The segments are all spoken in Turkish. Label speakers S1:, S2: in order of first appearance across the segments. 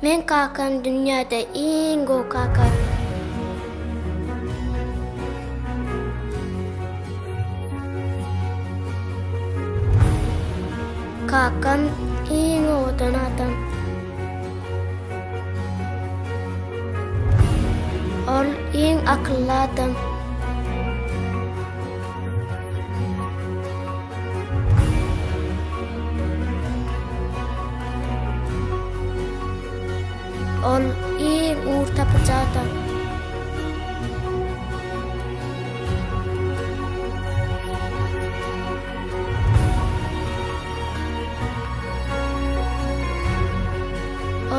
S1: Men kakam dünyada en go kaka. Kakam en odan adam. Ol en akıllı adam. Ol en uğur tapıcı adam.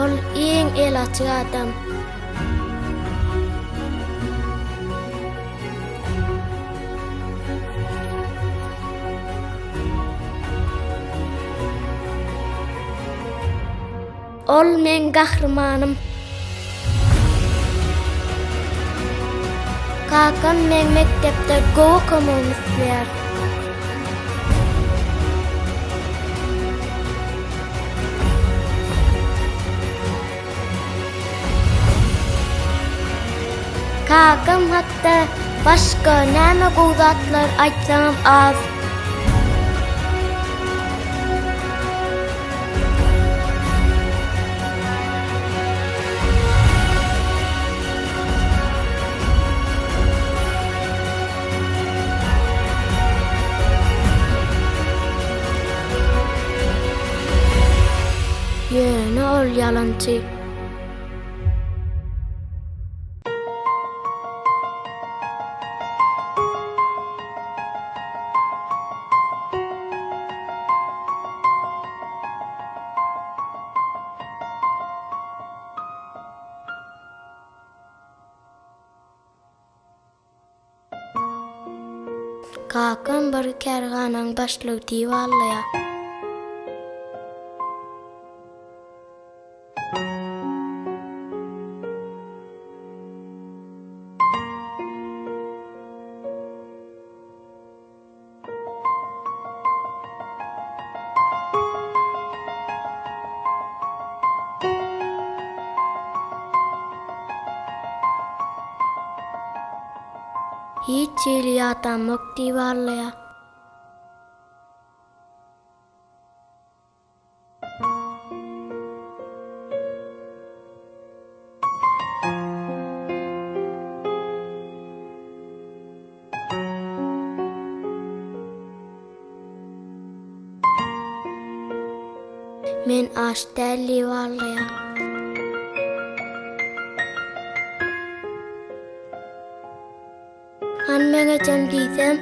S1: Ol en el açık adam. Ol men kahramanım. Kakam men mektepde go kommunistler. Kakam hatta başka näme gowdatlar aýtsam az. Yöne ol yalancı. Kakam bir kerganan başlyk diýip allaya. Hiç çeli adam yok diýip allaya. Men aş däl diýip allaya. Han mene jem diýsem,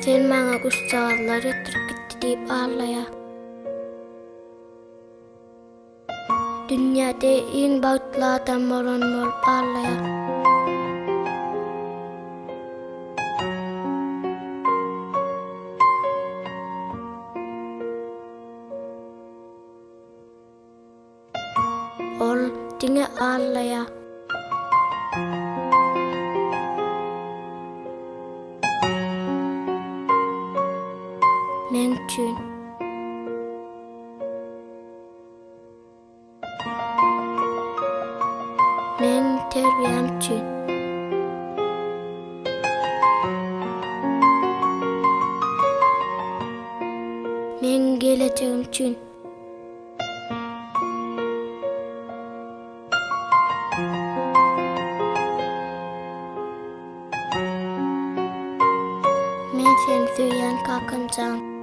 S1: sen maňa guşçalar ýetirip gitdi diýip allaya. Dünýäde en bagtly adam bolan bolup allaya. Ol diňe allaya. Men üçin. Men terbiyem üçin. Men geleceğim üçin. Men seni süýen kakamjam.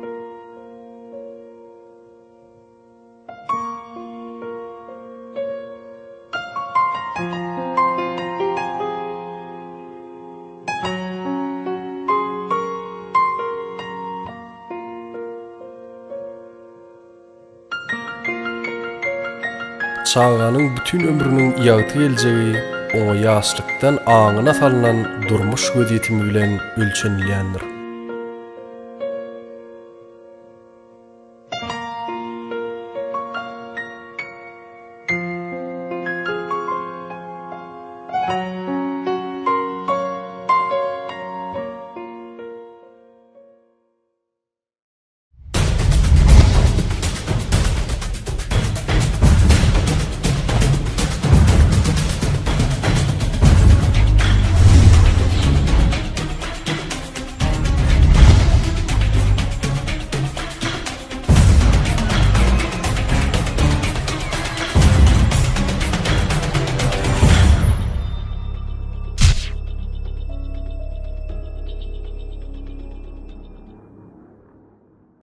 S2: Çağanyň bütün ömrüniň ýagty geljegi oňa ýaşlykdan aňyna salynan durmuş gözetimi bilen ölçenilýändir.